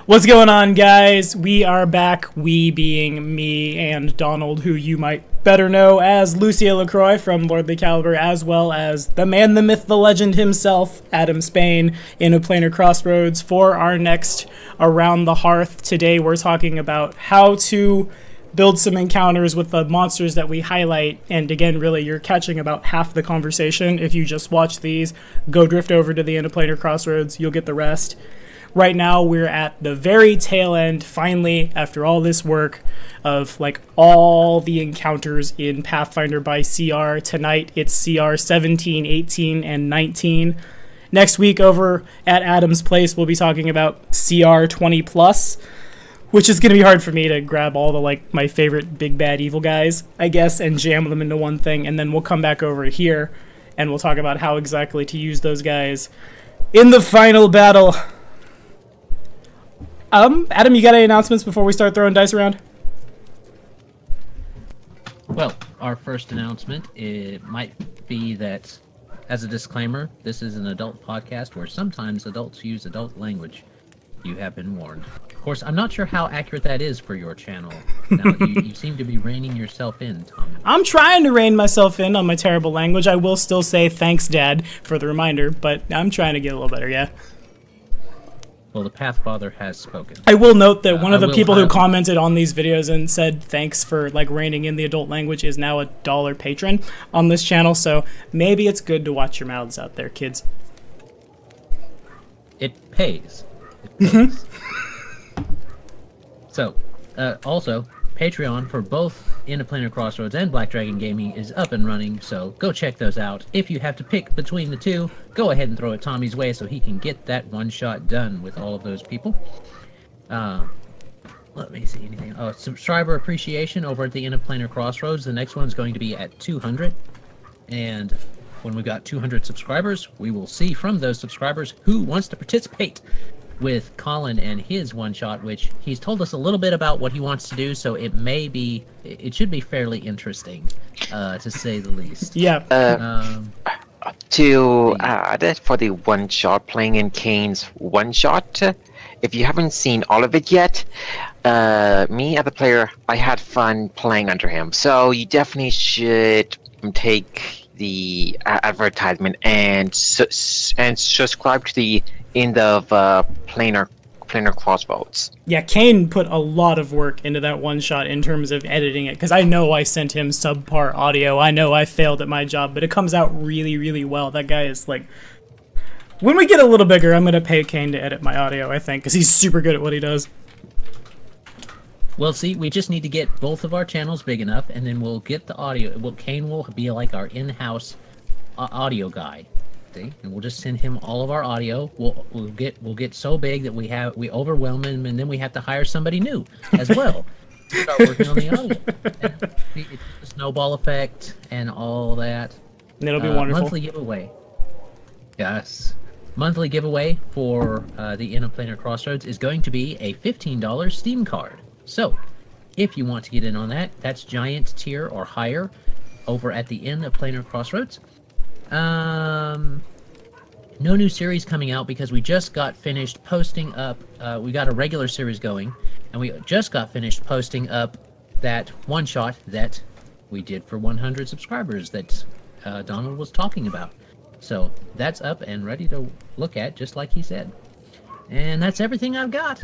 What's going on, guys? We are back, we being me and Donald, who you might better know as Lucia LaCroix from Lordly Caliber, as well as the man, the myth, the legend himself, Adam Spain, in a Planar Crossroads for our next Around the Hearth. Today we're talking about how to build some encounters with the monsters that we highlight, and again, really, you're catching about half the conversation. If you just watch these, go drift over to the end of Planar Crossroads, you'll get the rest. Right now, we're at the very tail end, finally, after all this work, of like all the encounters in Pathfinder by CR. Tonight, it's CR 17, 18, and 19. Next week, over at Adam's Place, we'll be talking about CR 20+, which is going to be hard for me to grab all the, like, my favorite big bad evil guys, I guess, and jam them into one thing, and then we'll come back over here, and we'll talk about how exactly to use those guys in the final battle. Adam, you got any announcements before we start throwing dice around? Well, our first announcement, it might be that, as a disclaimer, this is an adult podcast where sometimes adults use adult language. You have been warned. Of course, I'm not sure how accurate that is for your channel. Now, you seem to be reining yourself in, Tom. I'm trying to rein myself in on my terrible language. I will still say thanks, Dad, for the reminder, but I'm trying to get a little better, yeah. Well, the Pathfather has spoken. I will note that one of the people who commented on these videos and said thanks for like reining in the adult language is now a $1 patron on this channel, so maybe it's good to watch your mouths out there, kids. It pays. It pays. So, also, Patreon for both In a Planar Crossroads and Black Dragon Gaming is up and running, so go check those out. If you have to pick between the two, go ahead and throw it Tommy's way so he can get that one shot done with all of those people. Let me see anything. Oh, subscriber appreciation over at the In a Planar Crossroads. The next one is going to be at 200, and when we've got 200 subscribers, we will see from those subscribers who wants to participate with Colin and his one-shot, which he's told us a little bit about what he wants to do, so it should be fairly interesting, to say the least. Yeah. To add for the one-shot, playing in Kane's one-shot, if you haven't seen all of it yet, me as a player, I had fun playing under him, so you definitely should take the advertisement and subscribe to the end of Planar Crossroads. Yeah, Kane put a lot of work into that one shot in terms of editing it, because I know I sent him subpar audio. I know I failed at my job, but it comes out really, really well. That guy is like... When we get a little bigger, I'm going to pay Kane to edit my audio, I think, because he's super good at what he does. Well, see, we just need to get both of our channels big enough, and then we'll get the audio. Well, Kane will be like our in-house audio guy. See? And we'll just send him all of our audio. We'll get so big that we overwhelm him, and then we have to hire somebody new as well to start working on the audio. And it's the snowball effect and all that. And it'll be wonderful. Monthly giveaway. Yes, monthly giveaway for the In a Planar Crossroads is going to be a $15 Steam card. So, if you want to get in on that, that's Giant tier or higher over at the End of Planar Crossroads. No new series coming out because we just got finished posting up, we got a regular series going, and we just got finished posting up that one-shot that we did for 100 subscribers that Donald was talking about. So, that's up and ready to look at, just like he said. And that's everything I've got.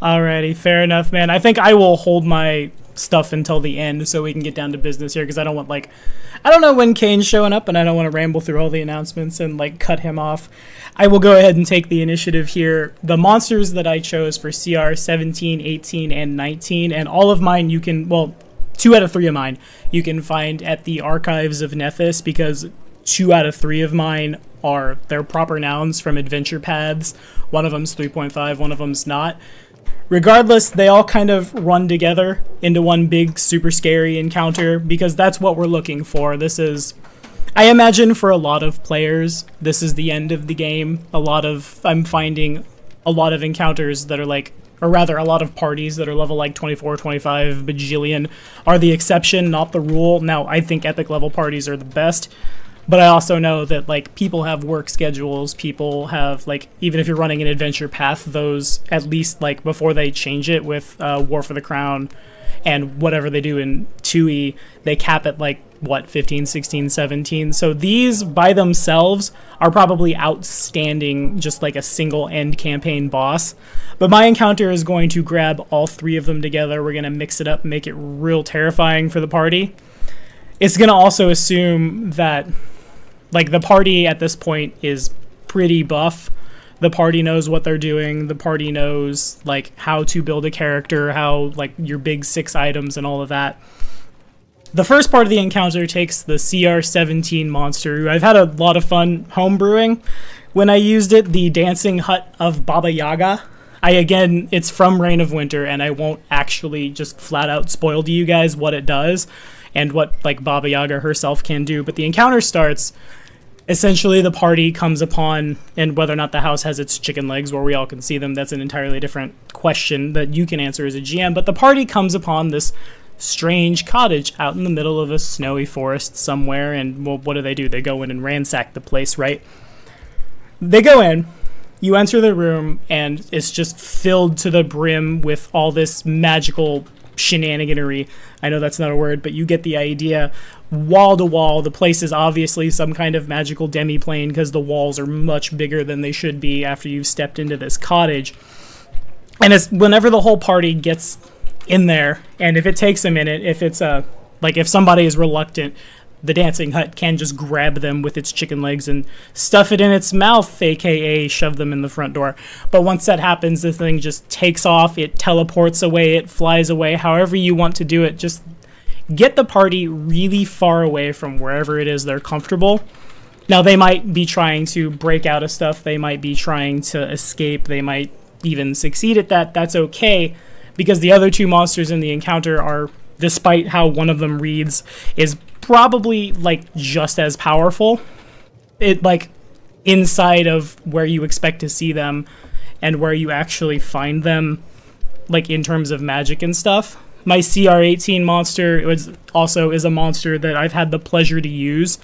Alrighty, fair enough, man. I think I will hold my stuff until the end so we can get down to business here, because I don't want, like, I don't know when Kane's showing up, and I don't want to ramble through all the announcements and, like, cut him off. I will go ahead and take the initiative here. The monsters that I chose for CR 17, 18, and 19, and all of mine you can, well, 2 out of 3 of mine you can find at the Archives of Nethys, because 2 out of 3 of mine are their proper nouns from Adventure Paths. One of them's 3.5, one of them's not. Regardless, they all kind of run together into one big, super scary encounter, because that's what we're looking for. This is, I imagine for a lot of players, this is the end of the game. I'm finding a lot of encounters that are like, or rather a lot of parties that are level like 24, 25, bajillion are the exception, not the rule. Now, I think epic level parties are the best, But I also know that, like, people have work schedules, people have, like, even if you're running an adventure path, those, at least, like, before they change it with War for the Crown and whatever they do in 2E, they cap at, like, what, 15, 16, 17? So these, by themselves, are probably outstanding, just like a single end campaign boss. But my encounter is going to grab all 3 of them together. We're going to mix it up, make it real terrifying for the party. It's going to also assume that, like, the party at this point is pretty buff. The party knows what they're doing. The party knows, like, how to build a character, how, like, your big 6 items and all of that. The first part of the encounter takes the CR-17 monster, who I've had a lot of fun homebrewing when I used it, the Dancing Hut of Baba Yaga. Again, it's from Reign of Winter, and I won't actually just flat out spoil to you guys what it does and what, like, Baba Yaga herself can do. But the encounter starts. Essentially, the party comes upon, and whether or not the house has its chicken legs where we all can see them, that's an entirely different question that you can answer as a GM. But the party comes upon this strange cottage out in the middle of a snowy forest somewhere, and, well, what do? They go in and ransack the place, right? They go in, you enter the room, and it's just filled to the brim with all this magical shenaniganery. I know that's not a word, but you get the idea. Wall to wall, the place is obviously some kind of magical demiplane because the walls are much bigger than they should be after you've stepped into this cottage. And it's whenever the whole party gets in there, and if it takes a minute, if it's like if somebody is reluctant, the Dancing Hut can just grab them with its chicken legs and stuff it in its mouth, aka shove them in the front door. But once that happens, the thing just takes off, it teleports away, it flies away, however you want to do it. Just get the party really far away from wherever it is they're comfortable. Now, they might be trying to break out of stuff, they might be trying to escape, they might even succeed at that. That's okay, because the other 2 monsters in the encounter are, despite how one of them reads, is probably, like, just as powerful. It, like, inside of where you expect to see them and where you actually find them, like, in terms of magic and stuff. My CR-18 monster is a monster that I've had the pleasure to use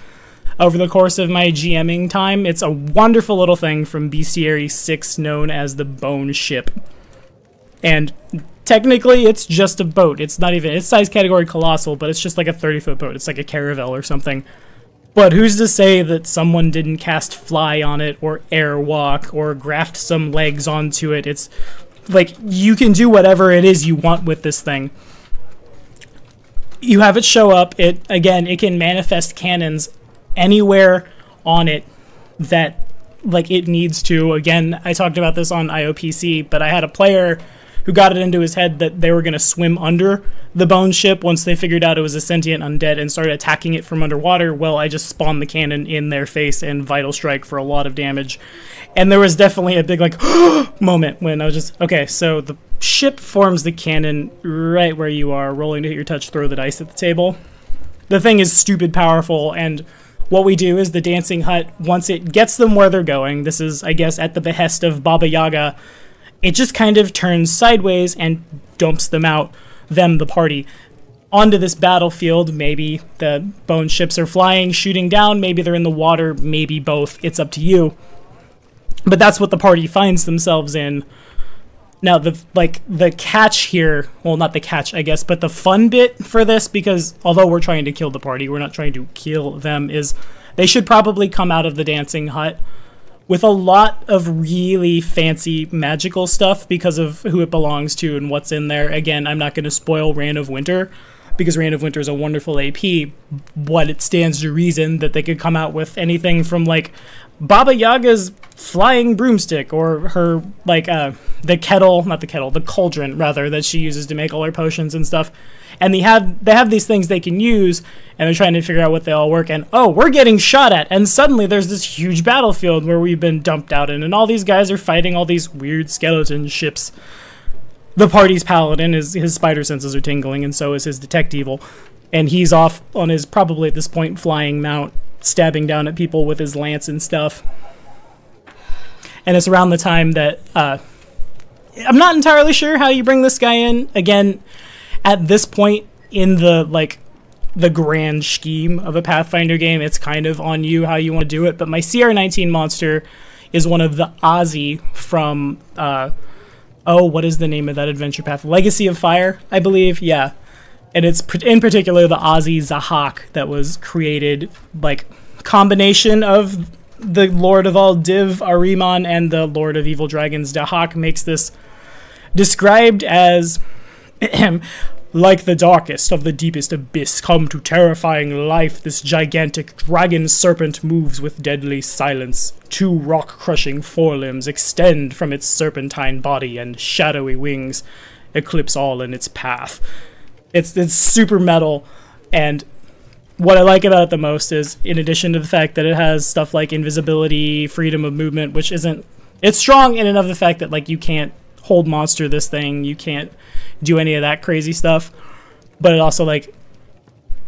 over the course of my GMing time. It's a wonderful little thing from Bestiary 6 known as the Bone Ship. And technically, it's just a boat. It's not even, it's size category colossal, but it's just like a 30-foot boat. It's like a caravel or something. But who's to say that someone didn't cast fly on it, or airwalk, or graft some legs onto it? It's like, you can do whatever it is you want with this thing. You have it show up. It can manifest cannons anywhere on it that, like, it needs to. Again, I talked about this on IOPC, but I had a player who got it into his head that they were going to swim under the bone ship once they figured out it was a sentient undead and started attacking it from underwater. Well, I just spawned the cannon in their face and Vital Strike for a lot of damage. And there was definitely a big, like, moment when I was just, okay, so the ship forms the cannon right where you are, rolling to hit your touch, throw the dice at the table. The thing is stupid powerful, and what we do is the Dancing Hut, once it gets them where they're going, this is, I guess, at the behest of Baba Yaga, it just kind of turns sideways and dumps them out, the party, onto this battlefield. Maybe the bone ships are flying, shooting down, maybe they're in the water, maybe both. It's up to you. But that's what the party finds themselves in. Now, the catch here, well, not the catch, I guess, but the fun bit for this, because although we're trying to kill the party, we're not trying to kill them, is they should probably come out of the Dancing Hut with a lot of really fancy magical stuff because of who it belongs to and what's in there. Again, I'm not going to spoil Reign of Winter, because Reign of Winter is a wonderful AP, but it stands to reason that they could come out with anything from, like, Baba Yaga's flying broomstick, or her, like, the cauldron, rather, that she uses to make all her potions and stuff. And they have these things they can use, and they're trying to figure out what they all work, and, oh, we're getting shot at, and suddenly there's this huge battlefield where we've been dumped out in, and all these guys are fighting all these weird skeleton ships. The party's paladin, his spider senses are tingling, and so is his detect evil, and he's off on his, probably at this point, flying mount, stabbing down at people with his lance and stuff. And it's around the time that, I'm not entirely sure how you bring this guy in. Again, at this point in the, like, the grand scheme of a Pathfinder game. It's kind of on you how you want to do it. But my CR19 monster is one of the Ozzy from, what is the name of that adventure path? Legacy of Fire, I believe. Yeah. And it's in particular the Ozzy Zahak that was created, like, combination of the Lord of all Div, Ahriman, and the Lord of Evil Dragons, Dahak, makes this described as like the darkest of the deepest abyss come to terrifying life, this gigantic dragon serpent moves with deadly silence. 2 rock-crushing forelimbs extend from its serpentine body, and shadowy wings eclipse all in its path. It's super metal, and what I like about it the most is, in addition to the fact that it has stuff like invisibility, freedom of movement, which isn't... It's strong in and of the fact that, like, you can't hold monster this thing, you can't do any of that crazy stuff, but it also, like,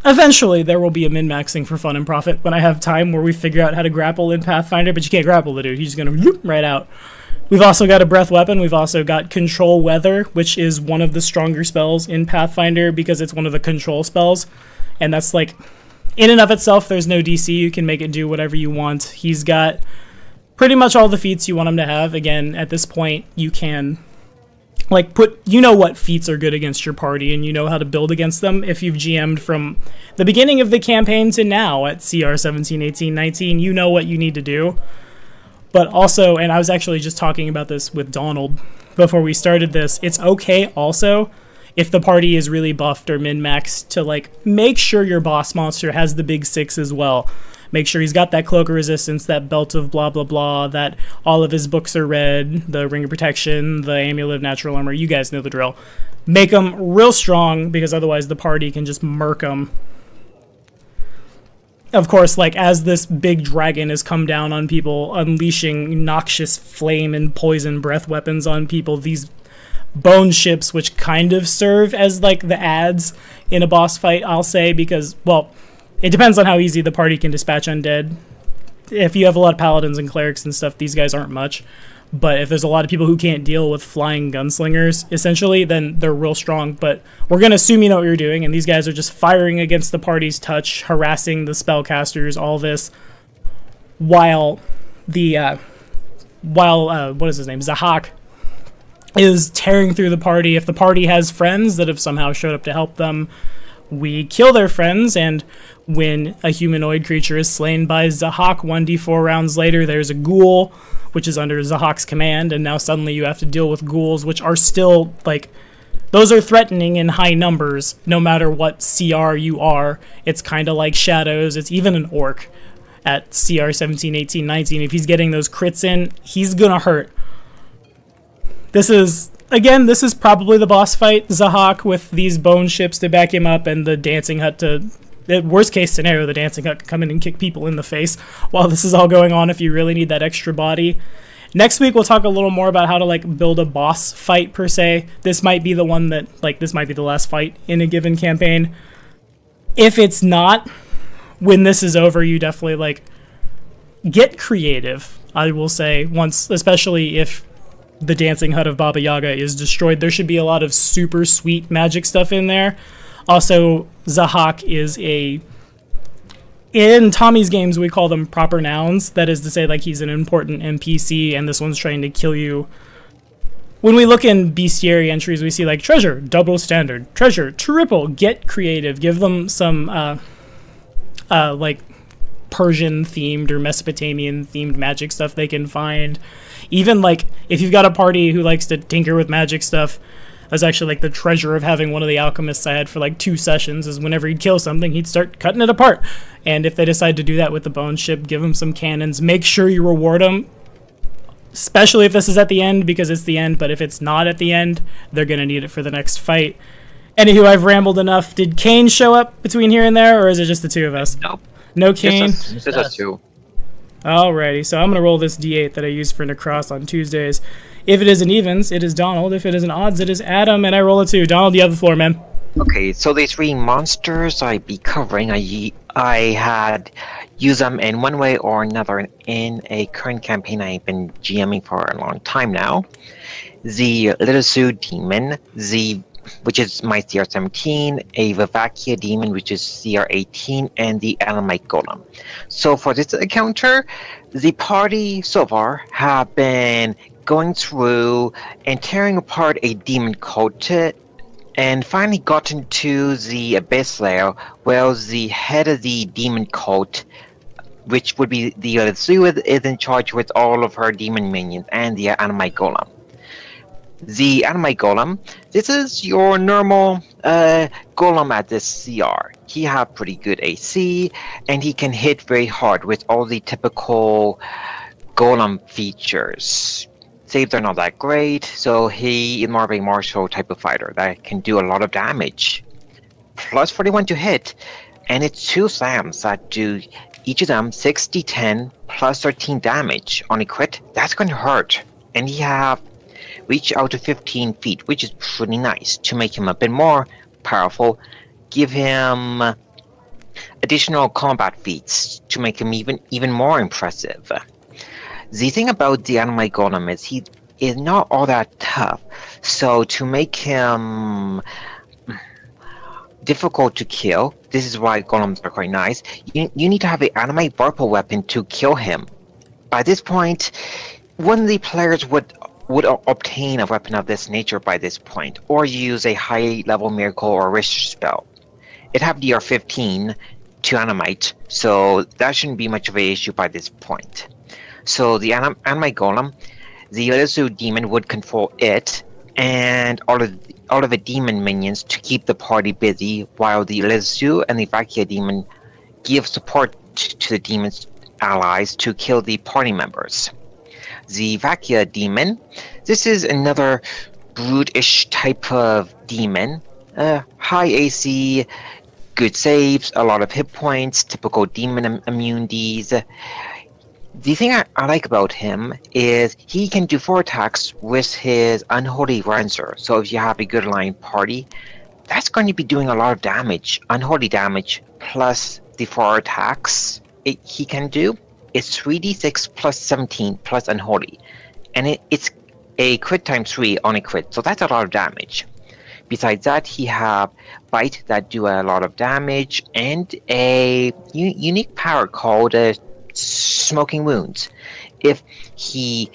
eventually there will be a min-maxing for fun and profit when I have time where we figure out how to grapple in Pathfinder, but you can't grapple the dude, he's just gonna whoop right out. We've also got a breath weapon, we've also got control weather, which is one of the stronger spells in Pathfinder because it's one of the control spells, and that's, like, in and of itself, there's no DC, you can make it do whatever you want. He's got pretty much all the feats you want him to have. Again, at this point, you can, like, you know what feats are good against your party, and you know how to build against them. If you've GM'd from the beginning of the campaign to now at CR 17, 18, 19, you know what you need to do. But also, and I was actually just talking about this with Donald before we started this, it's okay also if the party is really buffed or min-maxed to, like, make sure your boss monster has the big 6 as well. Make sure he's got that cloak of resistance, that belt of blah blah blah, that all of his books are red, the ring of protection, the amulet of natural armor. You guys know the drill. Make them real strong, because otherwise the party can just murk them. Of course, like, as this big dragon has come down on people, unleashing noxious flame and poison breath weapons on people, these bone ships, which kind of serve as, like, the ads in a boss fight, I'll say, because, well, it depends on how easy the party can dispatch undead. If you have a lot of paladins and clerics and stuff, these guys aren't much. But if there's a lot of people who can't deal with flying gunslingers, essentially, then they're real strong. But we're going to assume you know what you're doing, and these guys are just firing against the party's touch, harassing the spellcasters, all this, while the, what is his name, Zahak, is tearing through the party. If the party has friends that have somehow showed up to help them, we kill their friends, and when a humanoid creature is slain by Zahak, 1d4 rounds later, there's a ghoul, which is under Zahak's command, and now suddenly you have to deal with ghouls, which are still, like, those are threatening in high numbers, no matter what CR you are. It's kind of like shadows. It's even an orc at CR 17, 18, 19. If he's getting those crits in, he's gonna hurt. This is, again, this is probably the boss fight, Zahak, with these bone ships to back him up, and the dancing hut to... The worst case scenario, the dancing hut can come in and kick people in the face while this is all going on if you really need that extra body. Next week, we'll talk a little more about how to, like, build a boss fight, per se. This might be the one that, like, this might be the last fight in a given campaign. If it's not, when this is over, you definitely, like, get creative, I will say, once, especially if the dancing hut of Baba Yaga is destroyed. There should be a lot of super sweet magic stuff in there. Also, Zahak is in Tommy's games, we call them proper nouns. That is to say, like, he's an important NPC, and this one's trying to kill you. When we look in bestiary entries, we see, like, treasure, double standard, treasure, triple, get creative. Give them some, like, Persian-themed or Mesopotamian-themed magic stuff they can find. Even, like, if you've got a party who likes to tinker with magic stuff, that's actually, like, the treasure of having one of the alchemists I had for, like, 2 sessions, is whenever he'd kill something, he'd start cutting it apart. And if they decide to do that with the bone ship, give them some cannons. Make sure you reward them, especially if this is at the end, because it's the end. But if it's not at the end, they're going to need it for the next fight. Anywho, I've rambled enough. Did Kane show up between here and there, or is it just the 2 of us? Nope. No Kane? Just us 2. Alrighty, so I'm going to roll this d8 that I use for Necross on Tuesdays. If it is an evens, it is Donald. If it is an odds, it is Adam, and I roll a 2. Donald, you have the floor, man. Okay, so the 3 monsters I'd be covering, I had used them in one way or another in a current campaign I've been GMing for a long time now. The Little Zoo Demon, the which is my CR17, a Vivacia Demon, which is CR18, and the Animite Golem. So for this encounter, the party so far have been going through and tearing apart a demon cult, and finally gotten to the Abyss Lair, where the head of the demon cult, which would be the Lezu, is in charge with all of her demon minions and the Animite Golem. The Animite Golem, this is your normal Golem at this CR. He has pretty good AC, and he can hit very hard with all the typical Golem features. Saves are not that great, so he is more of a martial type of fighter that can do a lot of damage. Plus 41 to hit, and it's 2 slams that do each of them 6d10 plus 13 damage on a crit. That's going to hurt. And he have reach out to 15 feet, which is pretty nice to make him a bit more powerful. Give him additional combat feats to make him even more impressive. The thing about the Animite Golem is he is not all that tough, so to make him difficult to kill, this is why golems are quite nice, you need to have an Animite Purple weapon to kill him. By this point, one of the players would obtain a weapon of this nature by this point, or use a high level miracle or wish spell. It have DR15 to animate, so that shouldn't be much of an issue by this point. So the Animite Golem, the Lezu demon would control it and all of the demon minions to keep the party busy, while the Lezu and the Vivacia demon give support to the demon's allies to kill the party members. The Vivacia demon, this is another brute-ish type of demon. High AC, good saves, a lot of hit points, typical demon immunities. The thing I like about him is he can do 4 attacks with his Unholy Rancer. So if you have a good aligned party, that's going to be doing a lot of damage. Unholy damage plus the 4 attacks he can do is 3d6 plus 17 plus Unholy. And it's a crit times 3 on a crit, so that's a lot of damage. Besides that, he have Bite that do a lot of damage, and a unique power called Smoking Wounds. If he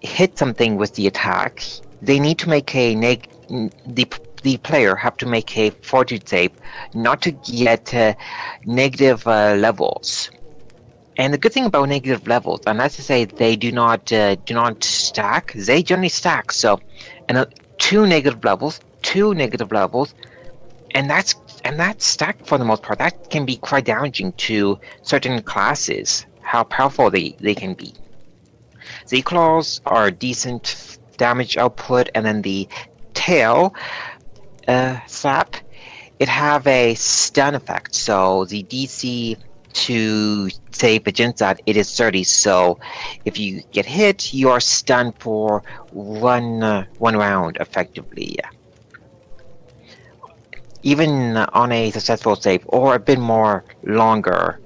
hit something with the attack, they need to make a the player have to make a fortitude save not to get negative levels. And the good thing about negative levels, and that's to say they do not stack, they generally stack. So, and 2 negative levels, and that's stacked for the most part. That can be quite damaging to certain classes, how powerful they can be. The claws are decent damage output, and then the tail slap, it have a stun effect. So the DC to save against that, it is 30. So if you get hit, you are stunned for one round effectively. Even on a successful save, or a bit more longer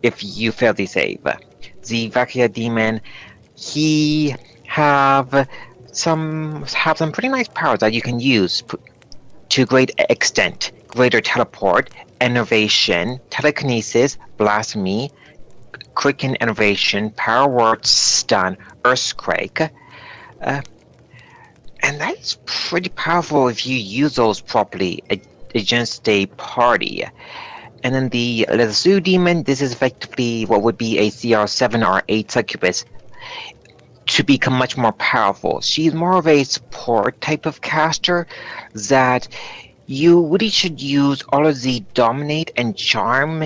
if you fail the save. The Vivacia demon, he have some pretty nice powers that you can use to a great extent. Greater teleport, innovation, telekinesis, blasphemy, quicken innovation, power word, stun, earthquake. And that's pretty powerful if you use those properly against a party. And then the Lezu demon, this is effectively what would be a CR7 or 8 succubus to become much more powerful. She's more of a support type of caster that you really should use all of the dominate and charm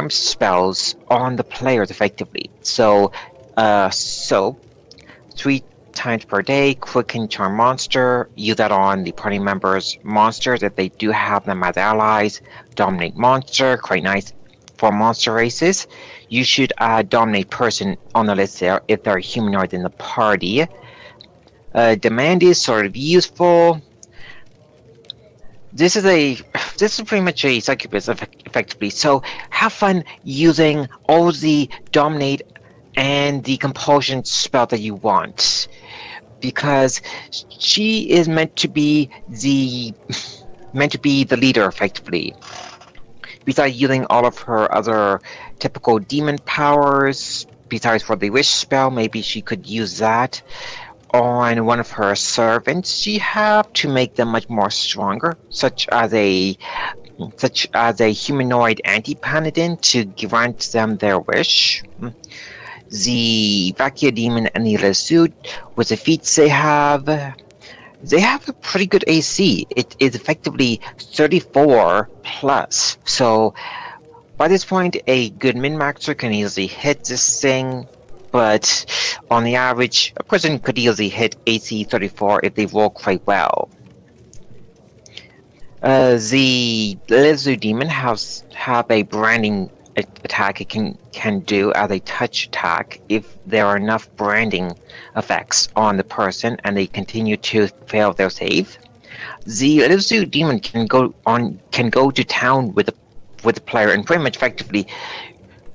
spells on the players effectively. So 3 times per day, quicken charm monster, use that on the party members' monsters if they do have them as allies. Dominate monster, quite nice for monster races. You should dominate person on the list there if they're humanoid in the party. Demand is sort of useful. This is pretty much a succubus effectively. So have fun using all the dominate and the compulsion spell that you want. because she is meant to be the leader effectively. Besides using all of her other typical demon powers, besides for the wish spell, maybe she could use that on one of her servants she have to make them much more stronger, such as a humanoid anti-paladin to grant them their wish. The Vakia demon and the Lesuit, with the feats they have a pretty good AC. It is effectively 34 plus. So by this point, a good min-maxer can easily hit this thing. But on the average, a person could easily hit AC 34 if they roll quite well. The Lizard Demon have a branding attack it can do as a touch attack if there are enough branding effects on the person and they continue to fail their save. The Lizard Demon can go to town with the player and pretty much effectively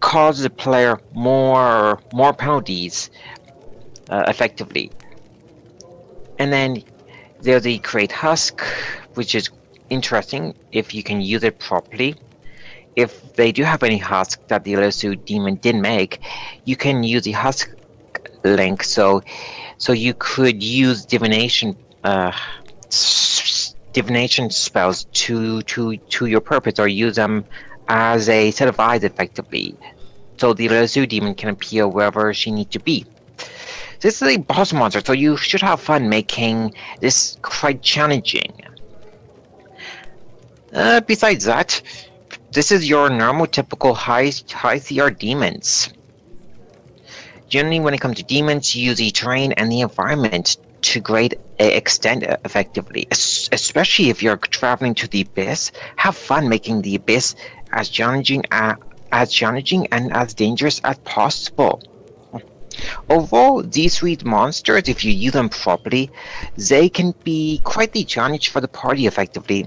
cause the player more penalties effectively. And then there's the Great Husk, which is interesting if you can use it properly. If they do have any husk that the Lizard Demon did make, you can use the husk link, so you could use divination spells to your purpose, or use them as a set of eyes effectively, so the Lizard Demon can appear wherever she needs to be. This is a boss monster, so you should have fun making this quite challenging. Besides that, this is your normal typical high CR demons. Generally, when it comes to demons, you use the terrain and the environment to great extent effectively, especially if you're traveling to the Abyss. Have fun making the Abyss as challenging and as dangerous as possible. Overall, these three monsters, if you use them properly, they can be quite the challenge for the party effectively.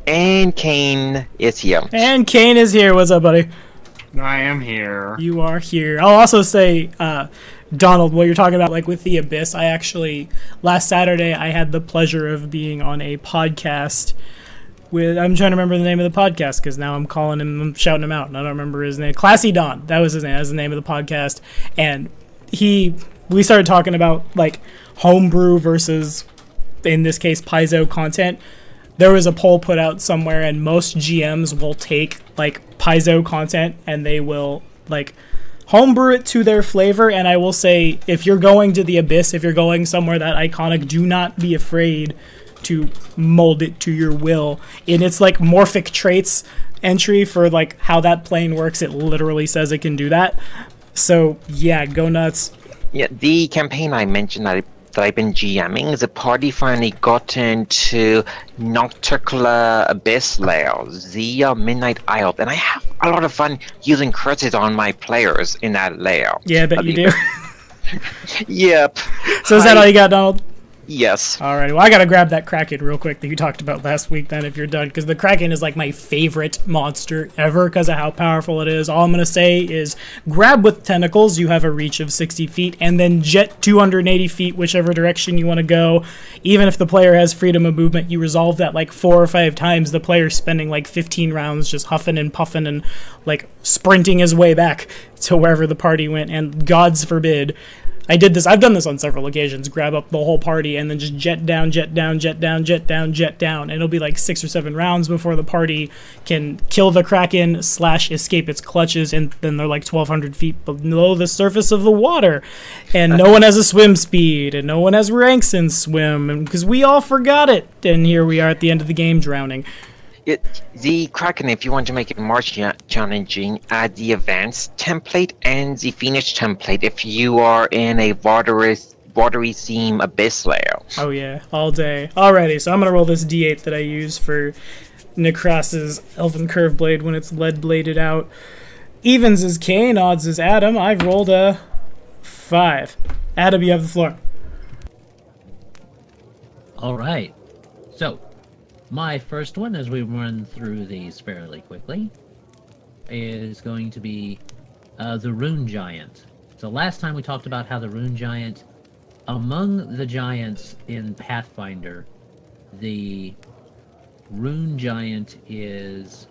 And Kane is here. And Kane is here. What's up, buddy? I am here. You are here. I'll also say, Donald, what you're talking about, like with the Abyss, I actually, last Saturday, I had the pleasure of being on a podcast with, I'm trying to remember the name of the podcast, because now I'm calling him, I'm shouting him out, and I don't remember his name. Classy Don, that was his name, that was the name of the podcast. And we started talking about, like, homebrew versus, in this case, Paizo content. There was a poll put out somewhere, and most GMs will take, like, Paizo content, and they will, like, homebrew it to their flavor. And I will say, if you're going to the Abyss, if you're going somewhere that iconic, do not be afraid to mold it to your will. In its, like, morphic traits entry for, like, how that plane works, it literally says it can do that. So, yeah, go nuts. Yeah, the campaign I mentioned that I've been GMing, the party finally got into Nocturcular Abyss layers, the Midnight Isle, and I have a lot of fun using curses on my players in that layer. Yeah, I bet you do. Yep. So is that all you got, Donald? Yes. Alright, well, I gotta grab that Kraken real quick that you talked about last week then, if you're done, because the Kraken is like my favorite monster ever because of how powerful it is. All I'm gonna say is grab with tentacles, you have a reach of 60 feet, and then jet 280 feet whichever direction you want to go. Even if the player has freedom of movement, you resolve that like 4 or 5 times. The player's spending like 15 rounds just huffing and puffing and like sprinting his way back to wherever the party went, and gods forbid, I've done this on several occasions, grab up the whole party and then just jet down, jet down, jet down, jet down, jet down, and it'll be like 6 or 7 rounds before the party can kill the Kraken / escape its clutches, and then they're like 1,200 feet below the surface of the water, and no one has a swim speed, and no one has ranks in swim, and because we all forgot it, and here we are at the end of the game drowning. The Kraken, if you want to make it more challenging, add the Advanced template and the Phoenix template if you are in a watery theme Abyss layer. Oh yeah, all day. Alrighty, so I'm gonna roll this D8 that I use for Necros's Elven Curve Blade when it's lead bladed out. Evens is Kane, odds is Adam. I've rolled a 5. Adam, you have the floor. Alright, so my first one, as we run through these fairly quickly, is going to be the Rune Giant. So last time we talked about how the Rune Giant, among the giants in Pathfinder, the Rune Giant is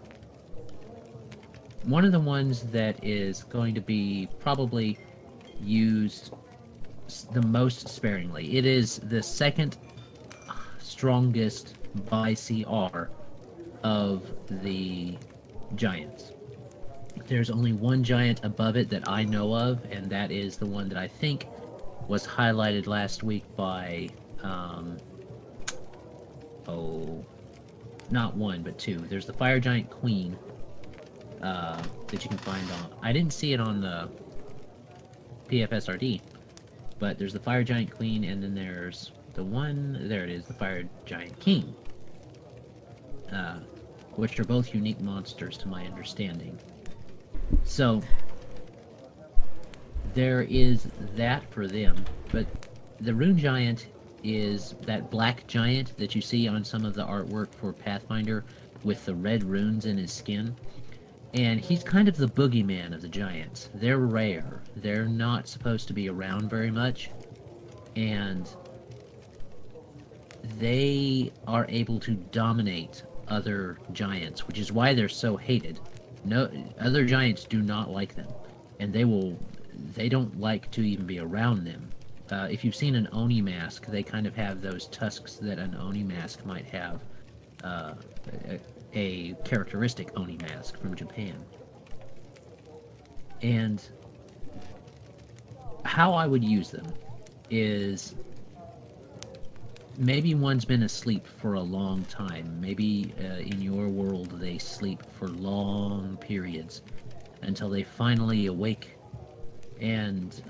one of the ones that is going to be probably used the most sparingly. It is the second strongest by CR of the giants. There's only one giant above it that I know of, and that is the one that I think was highlighted last week by, not one, but two. There's the Fire Giant Queen that you can find on... I didn't see it on the PFSRD, but there's the Fire Giant Queen, and then there's the one... There it is, the Fire Giant King. Which are both unique monsters to my understanding. So, there is that for them, but the Rune Giant is that black giant that you see on some of the artwork for Pathfinder with the red runes in his skin. And he's kind of the boogeyman of the giants. They're rare. They're not supposed to be around very much. And they are able to dominate other giants, which is why they're so hated. No, other giants do not like them, and they don't like to even be around them. If you've seen an Oni mask, they kind of have those tusks that an Oni mask might have. A characteristic Oni mask from Japan. And how I would use them is maybe one's been asleep for a long time. Maybe in your world they sleep for long periods until they finally awake. And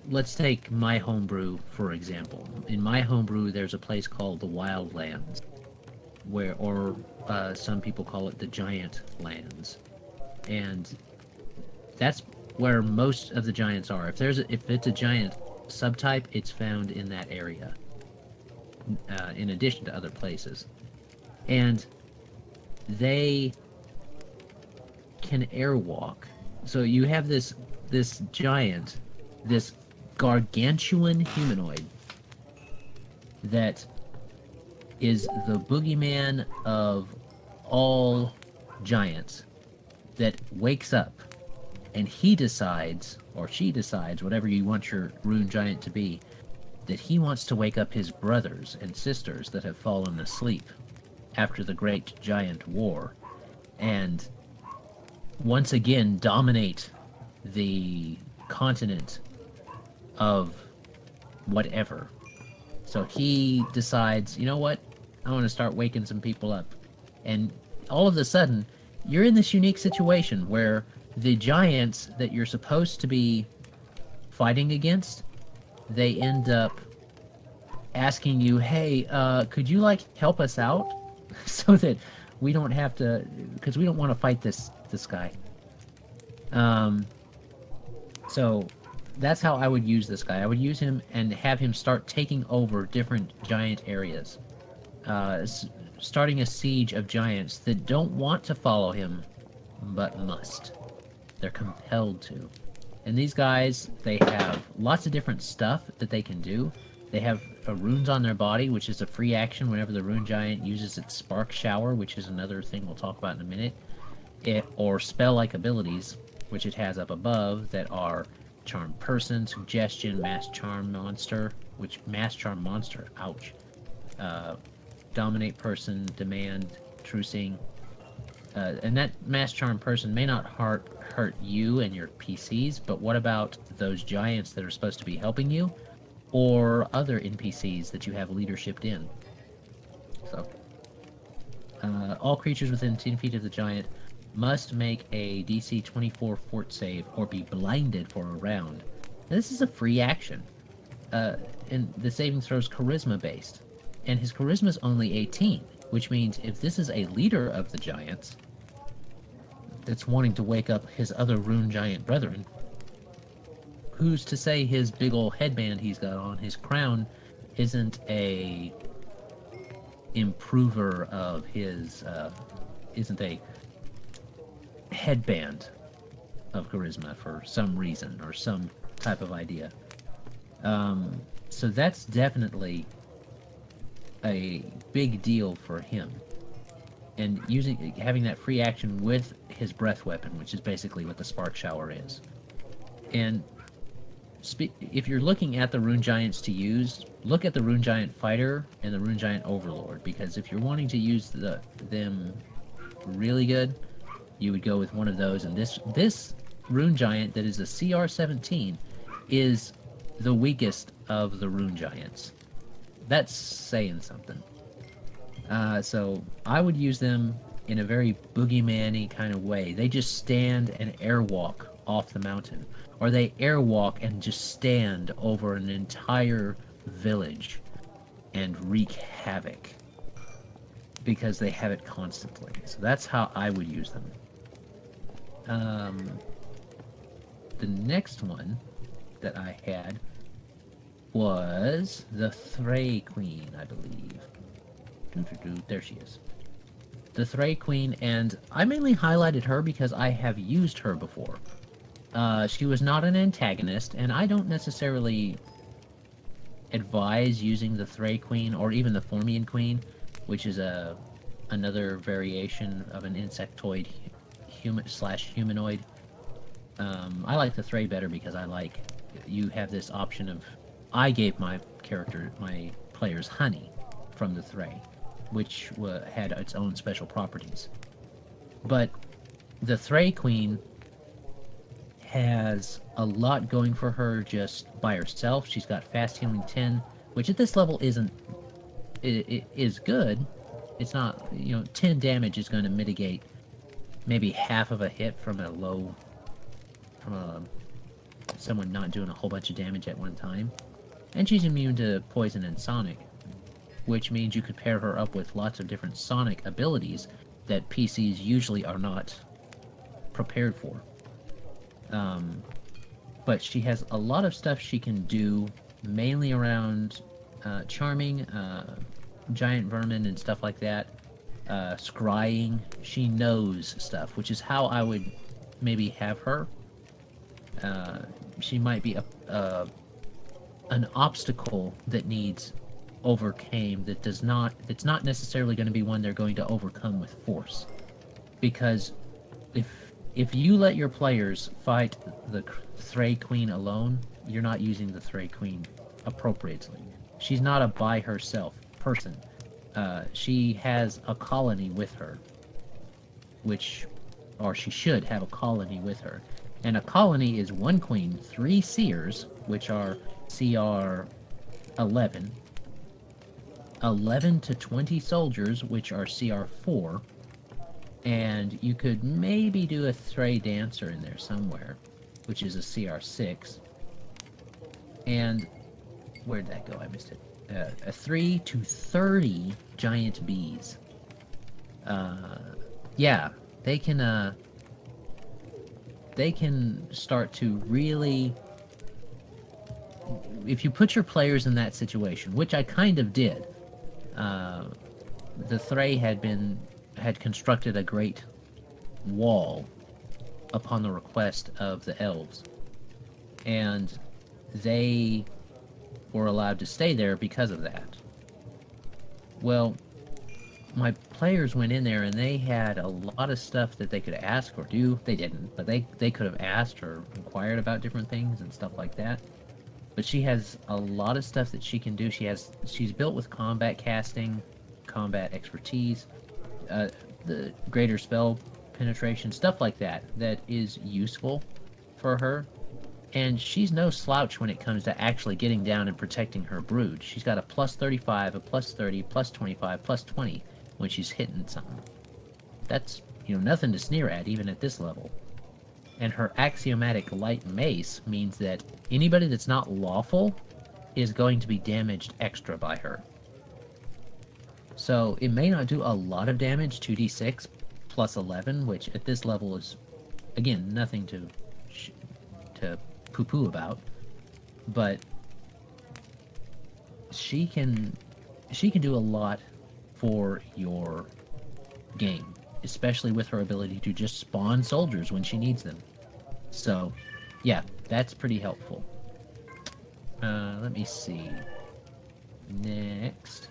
let's take my homebrew for example. In my homebrew there's a place called the Wildlands, where, or some people call it the Giant Lands, and that's where most of the giants are. If it's a giant subtype, it's found in that area. In addition to other places, and they can airwalk. So you have this giant, this gargantuan humanoid that is the boogeyman of all giants that wakes up, and he decides, or she decides, whatever you want your Rune Giant to be, that he wants to wake up his brothers and sisters that have fallen asleep after the Great Giant War, and once again dominate the continent of whatever. So he decides, you know what, I want to start waking some people up. And all of a sudden, you're in this unique situation where the giants that you're supposed to be fighting against, they end up asking you, hey, could you, like, help us out? So that we don't have to, because we don't want to fight this guy. So that's how I would use this guy. I would use him and have him start taking over different giant areas. Starting a siege of giants that don't want to follow him, but must. They're compelled to. And these guys, they have lots of different stuff that they can do. They have runes on their body, which is a free action whenever the Rune Giant uses its Spark Shower, which is another thing we'll talk about in a minute. Or spell-like abilities, which it has up above, that are Charm Person, Suggestion, Mass Charm Monster, ouch. Dominate Person, Demand, Trucing. And that Mass Charm Person may not hurt you and your PCs, but what about those giants that are supposed to be helping you? Or other NPCs that you have leadership in. So, all creatures within 10 feet of the giant must make a DC 24 fort save or be blinded for a round. Now, this is a free action. And the saving throw's charisma based. And his charisma is only 18, which means if this is a leader of the giants that's wanting to wake up his other Rune Giant brethren, who's to say his big ol' headband he's got on, his crown, isn't a improver of his, isn't a headband of charisma for some reason or some type of idea. So that's definitely a big deal for him. And having that free action with his breath weapon, which is basically what the spark shower is. And if you're looking at the rune giants to use, look at the rune giant fighter and the rune giant overlord, because if you're wanting to use them really good, you would go with one of those. And this rune giant that is a CR-17 is the weakest of the rune giants. That's saying something. So I would use them in a very boogeyman-y kind of way. They just stand and airwalk off the mountain, or they airwalk and just stand over an entire village and wreak havoc because they have it constantly. So that's how I would use them. The next one that I had was the Thray Queen, I believe. There she is. The Thray Queen, and I mainly highlighted her because I have used her before. She was not an antagonist, and I don't necessarily advise using the Thray Queen or even the Formian Queen, which is another variation of an insectoid humanoid. I like the Thray better because you have this option of, I gave my players honey from the Thray, which had its own special properties. But the Thray Queen has a lot going for her just by herself. She's got fast healing 10, which at this level is good. It's not, 10 damage is going to mitigate maybe half of a hit from someone not doing a whole bunch of damage at one time. And she's immune to poison and sonic, which means you could pair her up with lots of different sonic abilities that PCs usually are not prepared for. But she has a lot of stuff she can do, mainly around charming, giant vermin and stuff like that, scrying. She knows stuff, which is how I would maybe have her. She might be an obstacle that needs overcame, that's not necessarily going to be one they're going to overcome with force, because if you let your players fight the Thray Queen alone, you're not using the Thray Queen appropriately. She's not a by herself person. She has a colony with her, or she should have a colony with her. And a colony is one queen, 3 seers, which are CR 11, 11 to 20 soldiers, which are CR 4, and you could maybe do a Thray Dancer in there somewhere, which is a CR 6. And where'd that go? I missed it. A 3 to 30 giant bees. Yeah, they can start to really, if you put your players in that situation, which I kind of did. The Thray had constructed a great wall upon the request of the elves, and they were allowed to stay there because of that. Well, my players went in there and they had a lot of stuff that they could ask or do. They didn't, but they could have asked or inquired about different things and stuff like that. But she has a lot of stuff that she can do. She's built with combat casting, combat expertise, the greater spell penetration, stuff like that is useful for her. And she's no slouch when it comes to actually getting down and protecting her brood. She's got a plus 35, a plus 30, plus 25, plus 20 when she's hitting something. That's, nothing to sneer at even at this level. And her axiomatic light mace means that anybody that's not lawful is going to be damaged extra by her. So it may not do a lot of damage, 2d6 plus 11, which at this level is, again, nothing to poo-poo about, but she can do a lot for your game, especially with her ability to just spawn soldiers when she needs them. So, yeah, that's pretty helpful. Let me see. Next.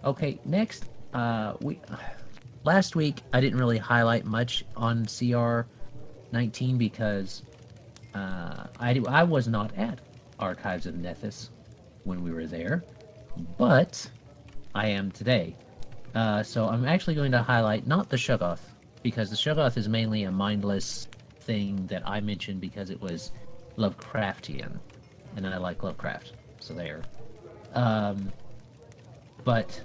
Okay, next, last week I didn't really highlight much on CR 19 because I was not at Archives of Nethys when we were there, but I am today. So I'm actually going to highlight not the Shoggoth, because the Shoggoth is mainly a mindless thing that I mentioned because it was Lovecraftian, and I like Lovecraft, so there. But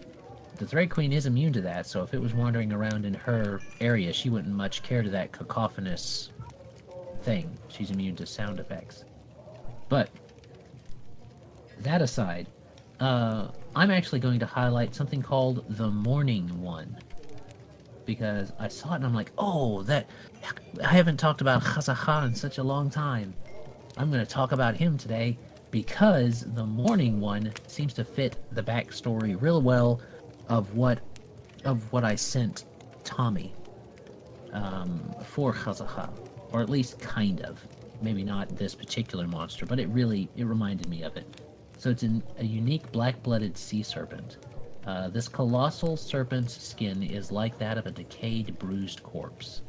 the Thread Queen is immune to that, so if it was wandering around in her area, she wouldn't much care to that cacophonous thing. She's immune to sound effects. But that aside, I'm actually going to highlight something called the Morning One, because I saw it and I'm like, oh, that I haven't talked about Khazaha in such a long time. I'm going to talk about him today because the Morning One seems to fit the backstory real well of what I sent Tommy for Khazaha, or at least kind of. Maybe not this particular monster, but it reminded me of it. So it's a unique black-blooded sea serpent. This colossal serpent's skin is like that of a decayed, bruised corpse.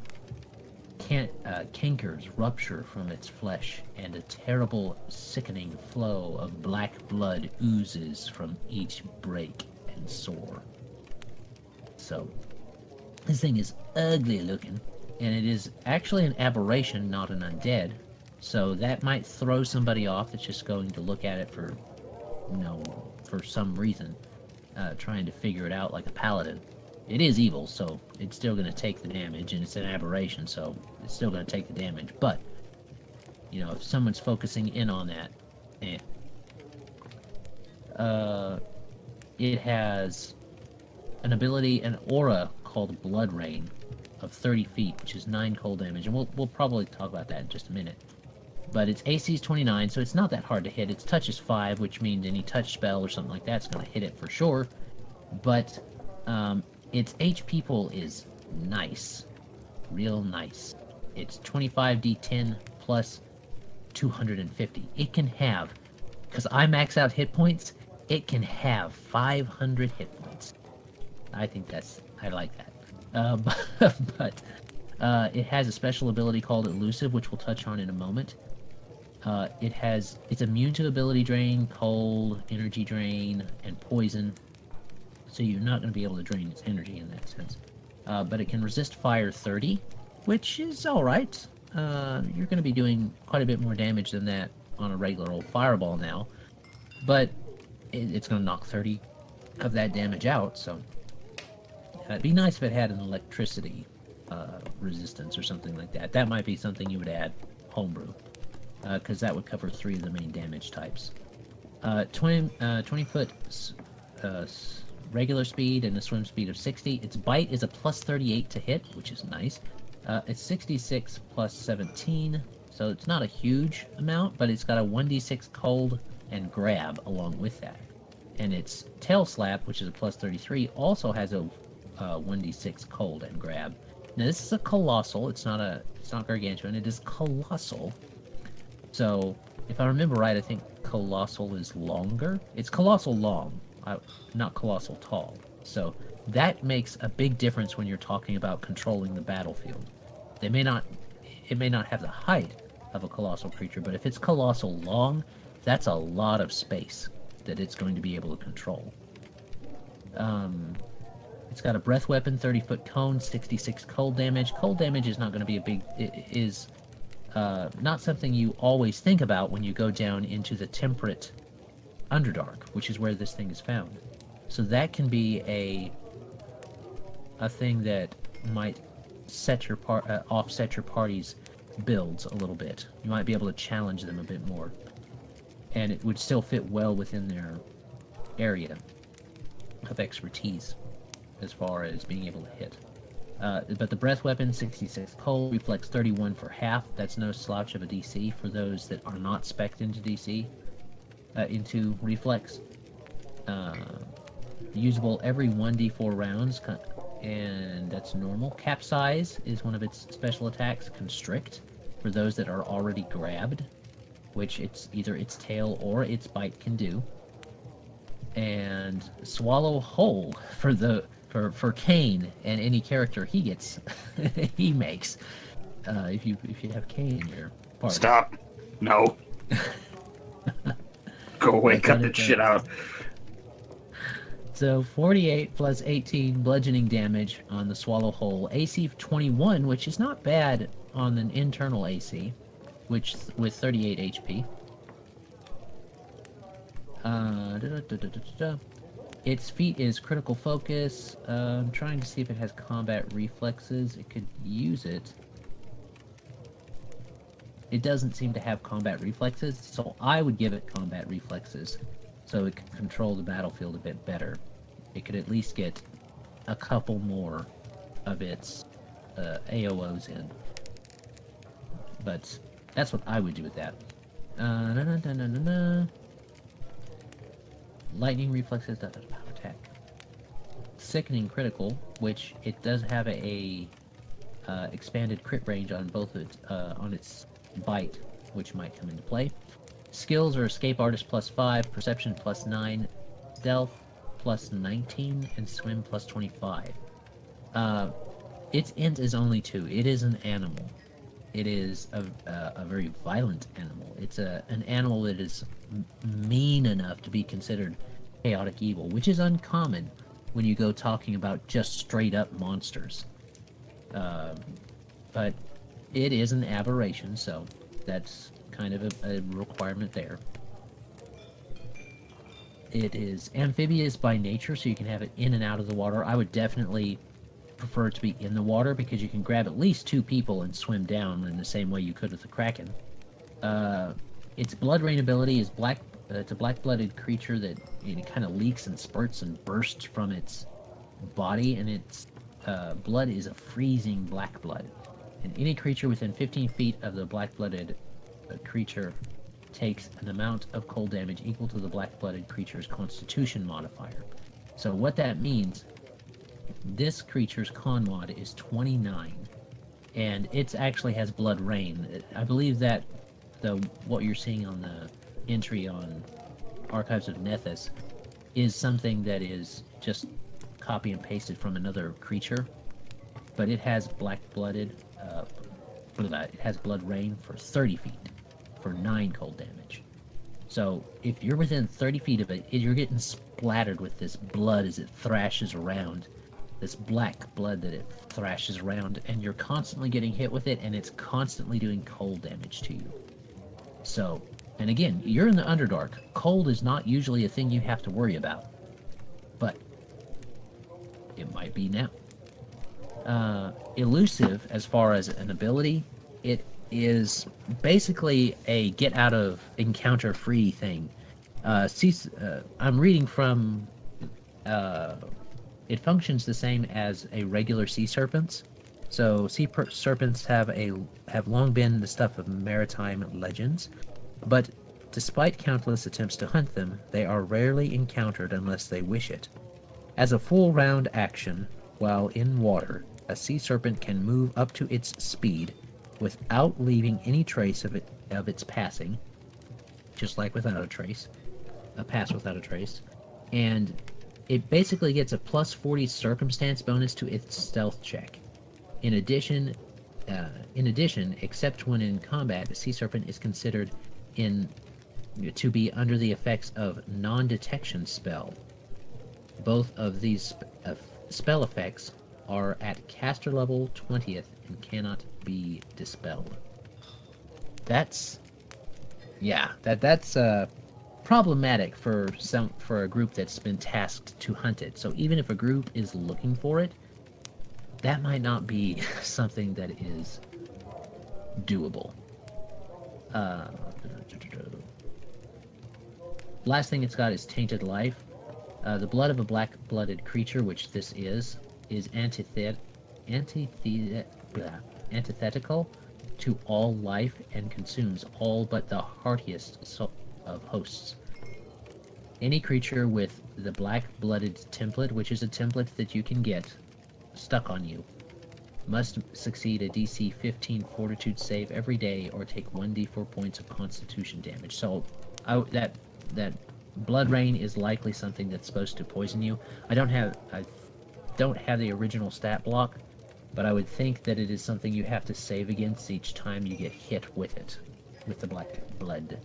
Cankers rupture from its flesh, and a terrible, sickening flow of black blood oozes from each break and sore. So, this thing is ugly looking, and it is actually an aberration, not an undead. So that might throw somebody off that's just going to look at it for, for some reason, trying to figure it out like a paladin. It is evil, so it's still going to take the damage, and it's an aberration, so it's still going to take the damage. But, if someone's focusing in on that, it has an ability, an aura called Blood Rain of 30 feet, which is 9 cold damage, and we'll probably talk about that in just a minute. But its AC is 29, so it's not that hard to hit. Its touch is 5, which means any touch spell or something like that's going to hit it for sure. But its HP pool is nice. Real nice. It's 25d10 plus 250. It can have, because I max out hit points, it can have 500 hit points. I like that. But it has a special ability called Elusive, which we'll touch on in a moment. It's immune to ability drain, cold, energy drain, and poison. So you're not going to be able to drain its energy in that sense. But it can resist fire 30, which is alright. You're going to be doing quite a bit more damage than that on a regular old fireball now. But it's going to knock 30 of that damage out, so it'd be nice if it had an electricity resistance or something like that. That might be something you would add homebrew, because that would cover 3 of the main damage types. 20 foot regular speed and a swim speed of 60. Its bite is a plus 38 to hit, which is nice. It's 66 plus 17, so it's not a huge amount, but it's got a 1d6 cold and grab along with that. And its tail slap, which is a plus 33, also has a 1d6 cold and grab. Now this is a colossal. It's not gargantuan. It is colossal. So if I remember right, I think colossal is longer. It's colossal long, not colossal tall. So that makes a big difference when you're talking about controlling the battlefield. It may not have the height of a colossal creature, but if it's colossal long, that's a lot of space that it's going to be able to control. It's got a breath weapon, 30-foot cone, 66 cold damage. Cold damage is not going to be not something you always think about when you go down into the temperate Underdark, which is where this thing is found. So that can be a thing that might offset your party's builds a little bit. You might be able to challenge them a bit more, and it would still fit well within their area of expertise as far as being able to hit. But the breath weapon, 66 cold, reflex 31 for half. That's no slouch of a DC for those that are not spec'd into DC, into reflex. Usable every 1d4 rounds, and that's normal. Capsize is one of its special attacks. Constrict for those that are already grabbed, which it's either its tail or its bite can do. And swallow whole for Kane and any character he gets he makes. If you have Kane in your party. Stop. No. Go away, cut that shit out. So 48 plus 18 bludgeoning damage on the swallow whole. AC 21, which is not bad on an internal AC, which with 38 HP. Its feat is critical focus. I'm trying to see if it has combat reflexes. It could use it. It doesn't seem to have combat reflexes, so I would give it combat reflexes so it can control the battlefield a bit better. It could at least get a couple more of its AOOs in. But that's what I would do with that. Lightning reflexes, power attack. Sickening critical, which it does have a expanded crit range on both its on its bite, which might come into play. Skills are escape artist +5, perception +9, stealth +19, and swim +25. Its int is only 2. It is an animal. It is a very violent animal. It's an animal that is mean enough to be considered chaotic evil, which is uncommon when you go talking about just straight up monsters. But it is an aberration, so that's kind of a requirement there. It is amphibious by nature, so you can have it in and out of the water. I would definitely prefer it to be in the water because you can grab at least 2 people and swim down in the same way you could with the Kraken. Its blood rain ability is black. It's a black-blooded creature that kind of leaks and spurts and bursts from its body, and its blood is a freezing black blood. And any creature within 15 feet of the black-blooded creature takes an amount of cold damage equal to the black-blooded creature's constitution modifier. So what that means, this creature's con mod is 29, and it actually has blood rain. I believe that what you're seeing on the entry on Archives of Nethys is something that is just copy and pasted from another creature, but it has black-blooded. It has blood rain for 30 feet for 9 cold damage. So if you're within 30 feet of it, you're getting splattered with this blood as it thrashes around. This black blood that it thrashes around, and you're constantly getting hit with it, and it's constantly doing cold damage to you. So, and again, you're in the Underdark. Cold is not usually a thing you have to worry about, but it might be now. Elusive, as far as an ability, it is basically a get out of encounter free thing. I'm reading from it functions the same as a regular sea serpents. So sea serpents have long been the stuff of maritime legends, but despite countless attempts to hunt them, they are rarely encountered unless they wish it. As a full round action, while in water, a sea serpent can move up to its speed without leaving any trace of its passing, just like without a trace, a pass without a trace, and it basically gets a +40 circumstance bonus to its stealth check. In addition, except when in combat, a sea serpent is considered to be under the effects of non-detection spell. Both of these spell effects are at caster level 20th and cannot be dispelled. That's problematic for a group that's been tasked to hunt it. So even if a group is looking for it, that might not be something that is doable. Last thing it's got is Tainted Life. The blood of a black-blooded creature, which this is antithetical to all life and consumes all but the heartiest of hosts. Any creature with the black-blooded template, which is a template that you can get stuck on you, Must succeed a DC 15 Fortitude save every day, or take 1d4 points of Constitution damage. So, that Blood Rain is likely something that's supposed to poison you. I don't have the original stat block, but I would think that it is something you have to save against each time you get hit with it, with the black blood.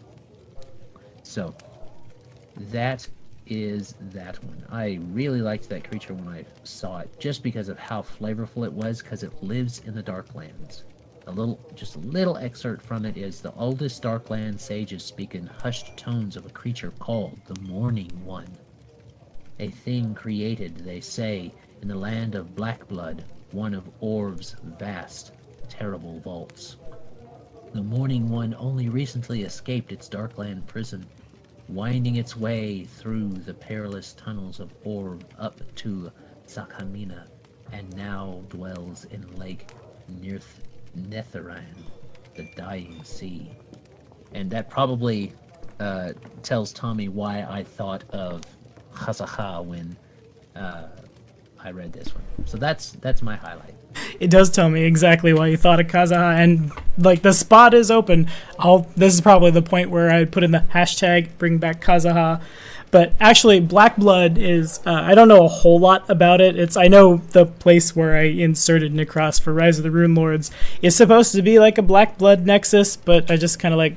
So, that is that one. I really liked that creature when I saw it, just because of how flavorful it was, because it lives in the Darklands. Just a little excerpt from it is: the oldest Darkland sages speak in hushed tones of a creature called the Morning One. A thing created, they say, in the land of Blackblood, one of Orv's vast, terrible vaults. The Morning One only recently escaped its Darkland prison, winding its way through the perilous tunnels of Orv up to Sakamina, and now dwells in Lake Netheran, the Dying Sea. And that probably tells Tommy why I thought of Hazaha when I read this one. So that's my highlight. It does tell me exactly why you thought of Kazaha, and like the spot is open. This is probably the point where I put in the hashtag bring back Kazaha. But actually, Black Blood is, I don't know a whole lot about it. I know the place where I inserted Necros for Rise of the Rune Lords is supposed to be like a Black Blood nexus, but I just kind of like,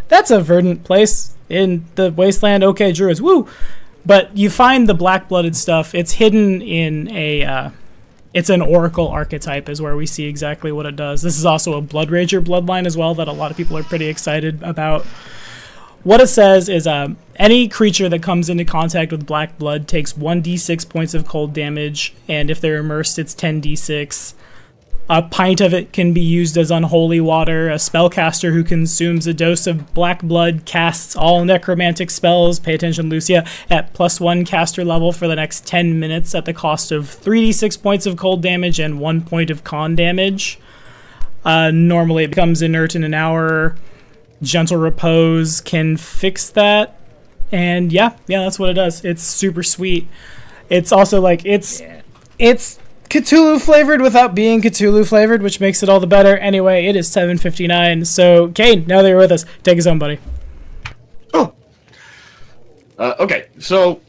that's a verdant place in the Wasteland. Okay, Druids, woo! But you find the black-blooded stuff. It's hidden in it's an Oracle archetype is where we see exactly what it does. This is also a Blood Rager bloodline as well that a lot of people are pretty excited about. What it says is any creature that comes into contact with black blood takes 1d6 points of cold damage, and if they're immersed, it's 10d6. A pint of it can be used as unholy water. A spellcaster who consumes a dose of black blood casts all necromantic spells, pay attention Lucia, at +1 caster level for the next 10 minutes at the cost of 3d6 points of cold damage and 1 point of con damage. Normally it becomes inert in an hour. Gentle Repose can fix that. And yeah, that's what it does. It's super sweet. It's also like, it's Cthulhu flavored without being Cthulhu flavored, which makes it all the better. Anyway, it is 7:59. So, Kane, now that you're with us, take us home, buddy. Oh. Okay, so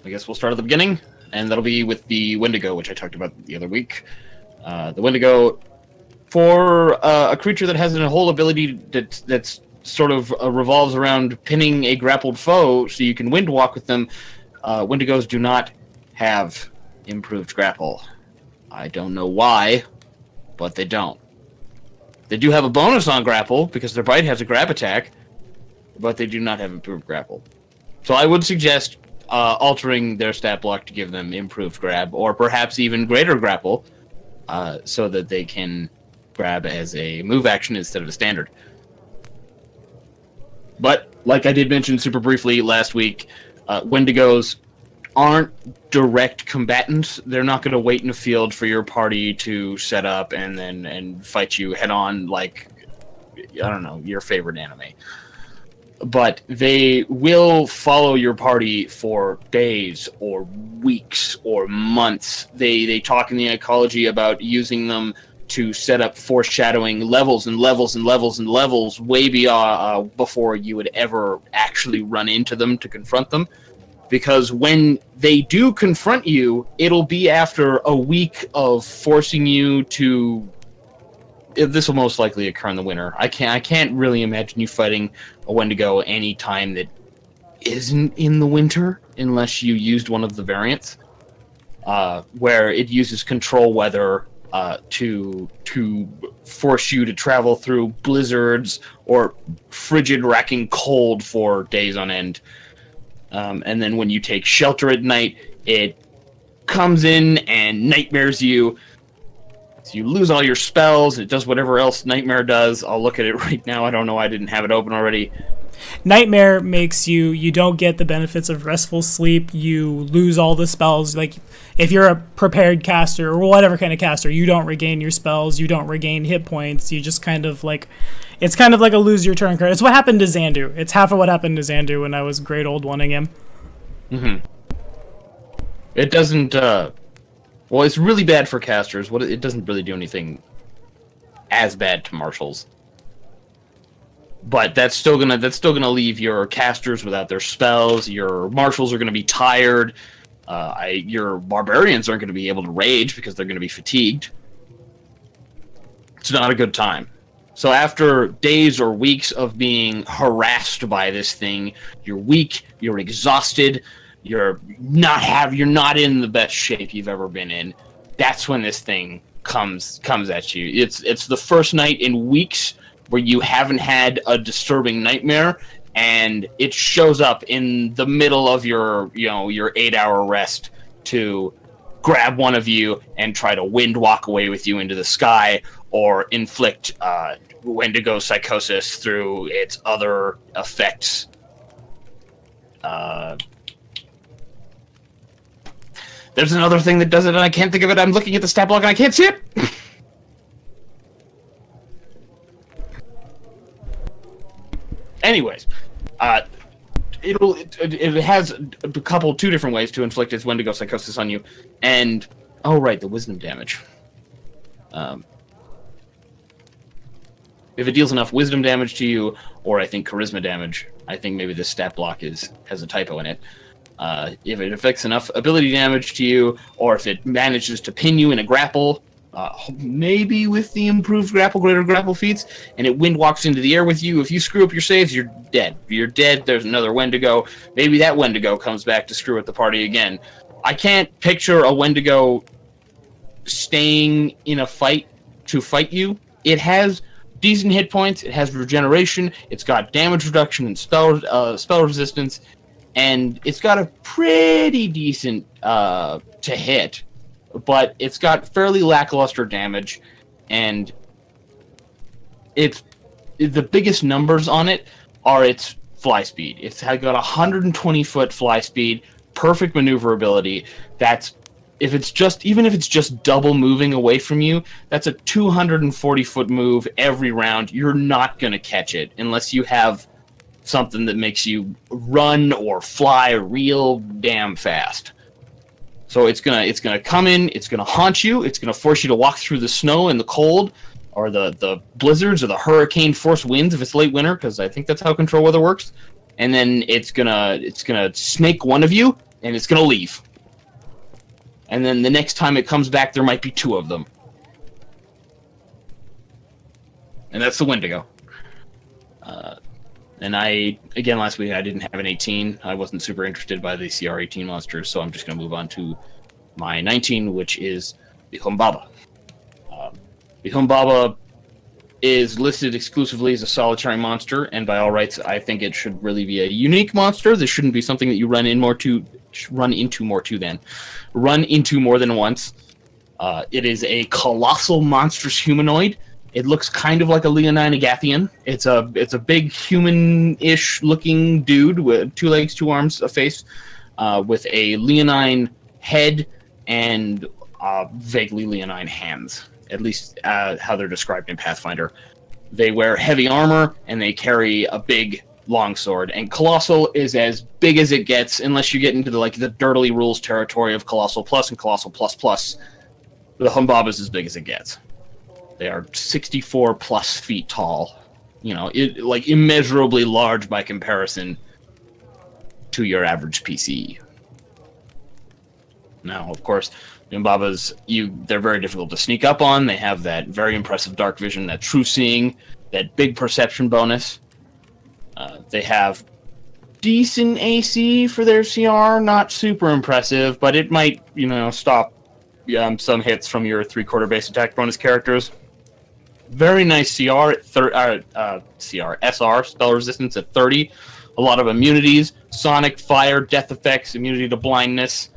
I guess we'll start at the beginning, and that'll be with the Wendigo, which I talked about the other week. The Wendigo, for a creature that has a whole ability that's sort of revolves around pinning a grappled foe so you can wind walk with them, Wendigos do not have improved grapple. I don't know why, but they don't. They do have a bonus on grapple, because their bite has a grab attack, but they do not have improved grapple. So I would suggest altering their stat block to give them improved grab, or perhaps even greater grapple, so that they can grab as a move action instead of a standard. But, like I did mention super briefly last week, Wendigos aren't direct combatants. They're not going to wait in a field for your party to set up and fight you head on like, I don't know, your favorite anime. But they will follow your party for days or weeks or months. They talk in the ecology about using them to set up foreshadowing levels and levels and levels and levels way beyond before you would ever actually run into them to confront them. Because when they do confront you, it'll be after a week of forcing you to... This will most likely occur in the winter. I can't really imagine you fighting a Wendigo any time that isn't in the winter, unless you used one of the variants, where it uses control weather to force you to travel through blizzards or frigid, racking cold for days on end. And then when you take shelter at night, it comes in and nightmares you. So you lose all your spells. It does whatever else Nightmare does. I'll look at it right now. I don't know. I didn't have it open already. Nightmare makes you don't get the benefits of restful sleep. You lose all the spells. Like, if you're a prepared caster or whatever kind of caster, you don't regain your spells. You don't regain hit points. You just kind of like... It's kind of like a lose your turn card. It's what happened to Xandu. It's half of what happened to Xandu when I was great old wanting him. Mm-hmm. It doesn't Well, it's really bad for casters. It doesn't really do anything as bad to marshals. But that's still gonna leave your casters without their spells. Your marshals are gonna be tired. Your barbarians aren't gonna be able to rage because they're gonna be fatigued. It's not a good time. So after days or weeks of being harassed by this thing, you're weak, you're exhausted, you're not in the best shape you've ever been in. That's when this thing comes at you. It's the first night in weeks where you haven't had a disturbing nightmare, and it shows up in the middle of your 8-hour rest to grab one of you and try to wind walk away with you into the sky, or inflict Wendigo psychosis through its other effects. There's another thing that does it, and I can't think of it. I'm looking at the stat block, and I can't see it! Anyways, it has two different ways to inflict its Wendigo psychosis on you, and oh right, the wisdom damage. If it deals enough wisdom damage to you, or I think charisma damage, I think maybe this stat block has a typo in it. If it affects enough ability damage to you, or if it manages to pin you in a grapple, maybe with the improved greater grapple feats, and it wind walks into the air with you, if you screw up your saves, you're dead. You're dead, there's another Wendigo. Maybe that Wendigo comes back to screw up the party again. I can't picture a Wendigo staying in a fight to fight you. It has decent hit points, it has regeneration, it's got damage reduction and spell resistance, and it's got a pretty decent to hit, but it's got fairly lackluster damage, and the biggest numbers on it are its fly speed. It's got 120-foot fly speed, perfect maneuverability. Even if it's just double moving away from you, that's a 240-foot move every round. You're not going to catch it unless you have something that makes you run or fly real damn fast. So it's gonna come in, it's gonna haunt you, it's gonna force you to walk through the snow and the cold, or the blizzards or the hurricane force winds if it's late winter, because I think that's how control weather works. And then it's gonna snake one of you, and it's gonna leave. And then the next time it comes back, there might be two of them. And that's the Wendigo. And last week I didn't have an 18. I wasn't super interested by the CR 18 monsters, so I'm just going to move on to my 19, which is the Humbaba. The Humbaba is listed exclusively as a solitary monster, and by all rights, I think it should really be a unique monster. This shouldn't be something that you run into more than once. It is a colossal monstrous humanoid. It looks kind of like a leonine Agathian. It's a big human-ish looking dude with 2 legs, 2 arms, a face, with a leonine head and vaguely leonine hands. At least how they're described in Pathfinder. They wear heavy armor and they carry a big longsword. And Colossal is as big as it gets, unless you get into the dirtily rules territory of Colossal Plus and Colossal Plus Plus. The Humbaba is as big as it gets. They are 64 plus feet tall. Immeasurably large by comparison to your average PC. Now, of course, the Humbabas, they're very difficult to sneak up on. They have that very impressive dark vision, that true seeing, that big perception bonus. They have decent AC for their CR, not super impressive, but it might, stop some hits from your 3/4 base attack bonus characters. Very nice SR, spell resistance at 30. A lot of immunities, sonic, fire, death effects, immunity to blindness.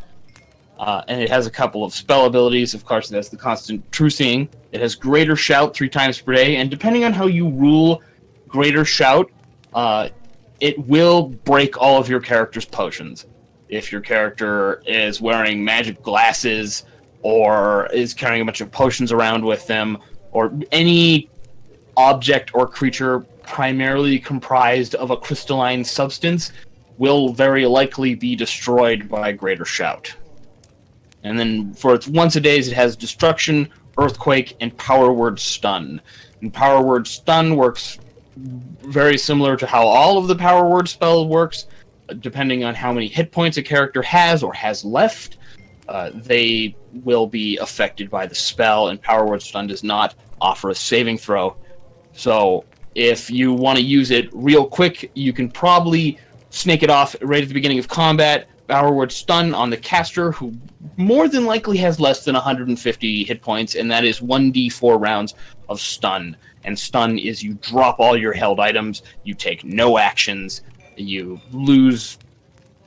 And it has a couple of spell abilities. Of course, it has the constant true seeing. It has greater shout 3 times per day, and depending on how you rule greater shout, it will break all of your character's potions. If your character is wearing magic glasses, or is carrying a bunch of potions around with them, or any object or creature primarily comprised of a crystalline substance, will very likely be destroyed by greater shout. And then for its once a days, it has Destruction, Earthquake, and Power Word Stun. And Power Word Stun works very similar to how all of the Power Word spells works. Depending on how many hit points a character has or has left, they will be affected by the spell, and Power Word Stun does not offer a saving throw. So if you want to use it real quick, you can probably snake it off right at the beginning of combat. Power Word Stun on the caster, who more than likely has less than 150 hit points, and that is 1d4 rounds of stun. And stun is you drop all your held items, you take no actions, you lose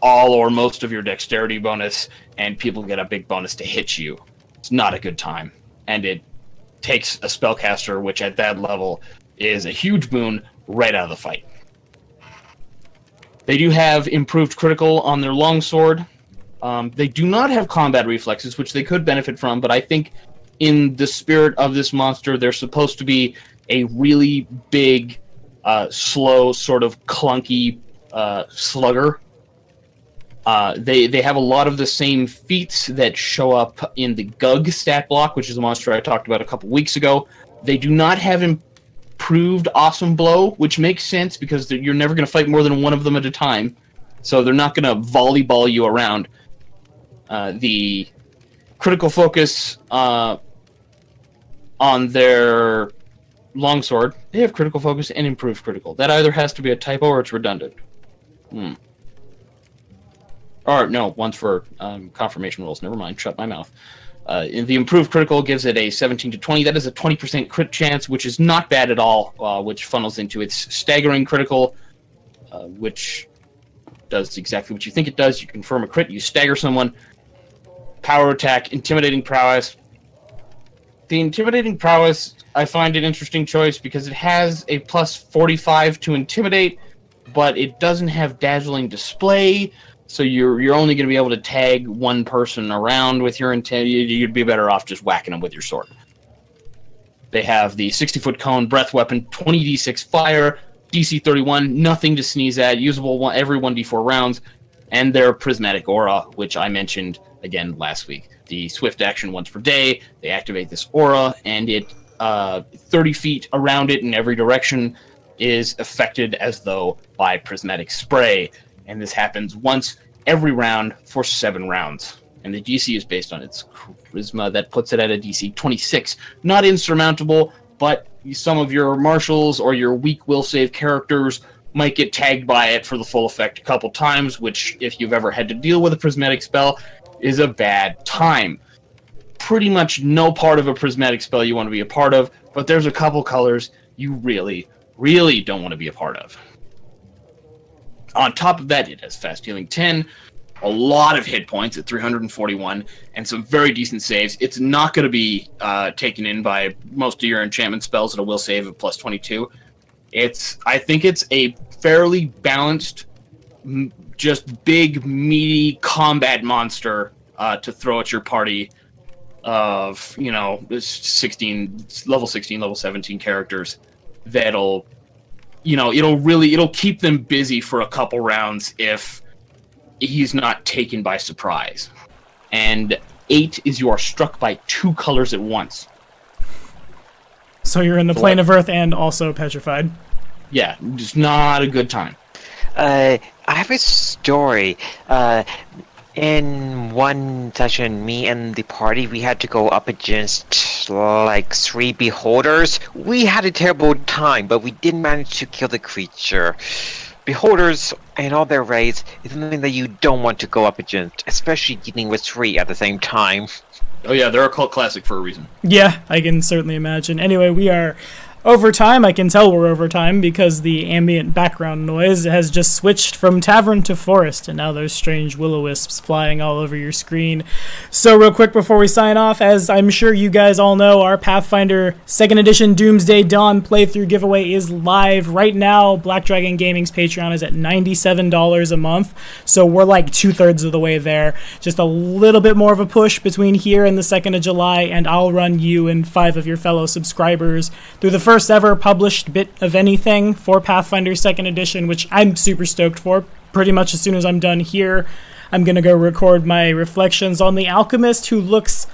all or most of your dexterity bonus, and people get a big bonus to hit you. It's not a good time. And it takes a spellcaster, which at that level is a huge boon, right out of the fight. They do have improved critical on their longsword. They do not have combat reflexes, which they could benefit from, but I think in the spirit of this monster, they're supposed to be a really big, slow, sort of clunky slugger. They have a lot of the same feats that show up in the Gug stat block, which is a monster I talked about a couple weeks ago. They do not have improved Awesome Blow, which makes sense because you're never going to fight more than one of them at a time. So they're not going to volleyball you around. The critical focus on their longsword, they have critical focus and improved critical. That either has to be a typo or it's redundant. Or no, one's for confirmation rules. Never mind, shut my mouth. The improved critical gives it a 17 to 20. That is a 20% crit chance, which is not bad at all, which funnels into its staggering critical, which does exactly what you think it does. You confirm a crit, you stagger someone. Power attack, intimidating prowess. The intimidating prowess, I find an interesting choice because it has a plus 45 to intimidate, but it doesn't have dazzling display. So you're only going to be able to tag one person around with your intent. You'd be better off just whacking them with your sword. They have the 60-foot cone, breath weapon, 20d6 fire, DC 31, nothing to sneeze at, usable every 1d4 rounds, and their prismatic aura, which I mentioned again last week. The swift action once per day, they activate this aura, and it 30 feet around it in every direction is affected as though by prismatic spray. And this happens once every round for 7 rounds. And the DC is based on its charisma. That puts it at a DC 26. Not insurmountable, but some of your marshals or your weak will save characters might get tagged by it for the full effect a couple times, which, if you've ever had to deal with a prismatic spell, is a bad time. Pretty much no part of a prismatic spell you want to be a part of, but there's a couple colors you really, really don't want to be a part of. On top of that, it has fast healing 10, a lot of hit points at 341, and some very decent saves. It's not going to be taken in by most of your enchantment spells at a will save of plus 22. I think it's a fairly balanced, just big, meaty combat monster to throw at your party of, level 16, level 17 characters that'll... it'll keep them busy for a couple rounds if he's not taken by surprise. And 8 is you are struck by 2 colors at once. So you're in the plane of Earth and also petrified. Yeah, just not a good time. I have a story. In one session, me and the party, we had to go up against like 3 beholders. We had a terrible time, but we did manage to kill the creature. Beholders and all their raids is something that you don't want to go up against, especially dealing with 3 at the same time. Oh yeah, they're a cult classic for a reason. Yeah, I can certainly imagine. Anyway, we are over time. I can tell we're over time because the ambient background noise has just switched from tavern to forest, and now there's strange will-o-wisps flying all over your screen. So real quick before we sign off, as I'm sure you guys all know, our Pathfinder 2nd Edition Doomsday Dawn playthrough giveaway is live right now. Black Dragon Gaming's Patreon is at $97 a month, so we're like 2/3 of the way there. Just a little bit more of a push between here and the 2nd of July, and I'll run you and 5 of your fellow subscribers through the first ever published bit of anything for Pathfinder 2nd Edition, which I'm super stoked for. Pretty much as soon as I'm done here, I'm going to go record my reflections on the Alchemist, who looks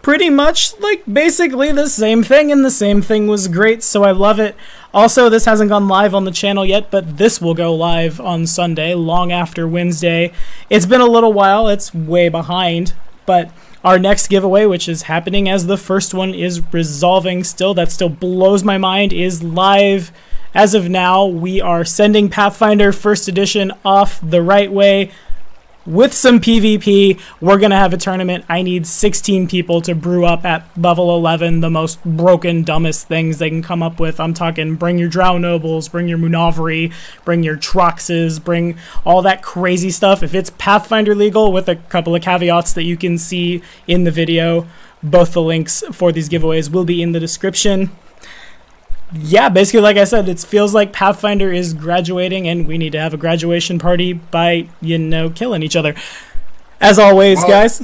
pretty much like basically the same thing, and the same thing was great, so I love it. Also, this hasn't gone live on the channel yet, but this will go live on Sunday, long after Wednesday. It's been a little while, it's way behind, but our next giveaway, which is happening as the first one is resolving still, that still blows my mind, is live. As of now, we are sending Pathfinder 1st Edition off the right way with some PvP. We're going to have a tournament. I need 16 people to brew up at level 11 the most broken, dumbest things they can come up with. I'm talking bring your Drow Nobles, bring your Munavari, bring your Troxes, bring all that crazy stuff. If it's Pathfinder legal, with a couple of caveats that you can see in the video, both the links for these giveaways will be in the description. Yeah, basically, like I said, it feels like Pathfinder is graduating, and we need to have a graduation party by, you know, killing each other. As always, guys.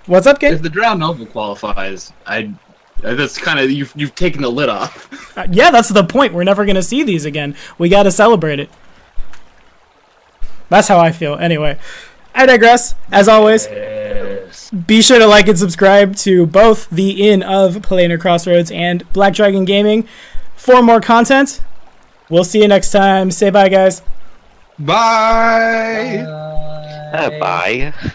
What's up, kid? If the Drow Noble qualifies, that's kind of you've taken the lid off. Yeah, that's the point. We're never gonna see these again. We got to celebrate it. That's how I feel. Anyway, I digress. As always, be sure to like and subscribe to both the Inn of Planar Crossroads and Black Dragon Gaming for more content. We'll see you next time. Say bye, guys. Bye. Bye. Bye.